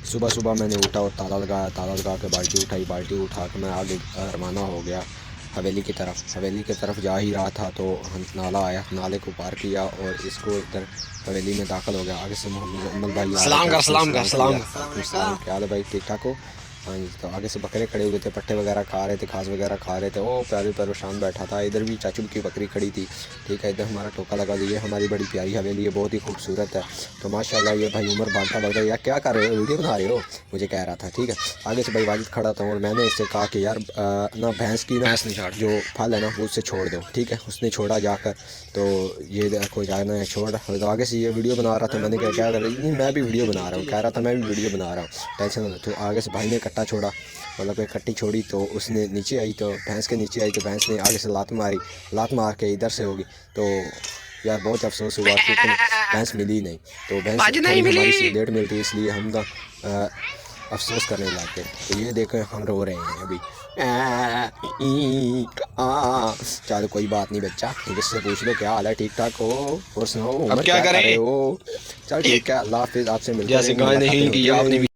सुबह सुबह मैंने उठा और ताला लगा के बाल्टी उठा के मैं आगे रवाना हो गया हवेली की तरफ जा ही रहा था तो नाला आया, नाले को पार किया और इसको इधर हवेली में दाखिल हो गया। आगे से मोहम्मद भाई सलाम क्या हाल है भाई, ठीक ठाक हो? हाँ जी। तो आगे से बकरे खड़े हुए थे, पट्टे वगैरह खा रहे थे, घास वगैरह खा रहे थे। ओ प्यारे परेशान बैठा था। इधर भी चाचू की बकरी खड़ी थी, ठीक है। इधर हमारा टोका लगा दिए। हमारी बड़ी प्यारी हवेली है, बहुत ही खूबसूरत है। तो माशाल्लाह ये भाई उमर भागता भागता, यार क्या कर रहे हो, वीडियो बना रहे हो, मुझे कह रहा था, ठीक है। आगे से भाई वाजिद खड़ा था और मैंने इससे कहा कि यार ना भैंस की ना जो फल है ना वो उससे छोड़ दो, ठीक है। उसने छोड़ा जाकर, तो ये देखो जाना है छोड़। तो आगे से ये वीडियो बना रहा था, मैंने कहा क्या कर रही है, मैं भी वीडियो बना रहा हूँ, कह रहा था मैं भी वीडियो बना रहा हूँ, टेंशन। तो आगे से भाई ने कट्टा छोड़ा, मतलब एक कट्टी छोड़ी, तो उसने नीचे आई, तो भैंस के नीचे आई, तो भैंस ने आगे से लात मार के इधर से होगी। तो यार बहुत अफसोस हुआ कि भैंस मिली नहीं। तो भैंस थोड़ी हमारी सी लेट मिलती है, इसलिए हम ना अफसोस करने लग गए। तो ये देखो हम रो रहे हैं अभी। चलो कोई बात नहीं बच्चा, इससे पूछ लो क्या हाल है, ठीक ठाक हो? और सुनाओ उमर क्या कर रहे हो? चल ठीक है, अल्लाह हाफिज, आपसे मिलते हैं।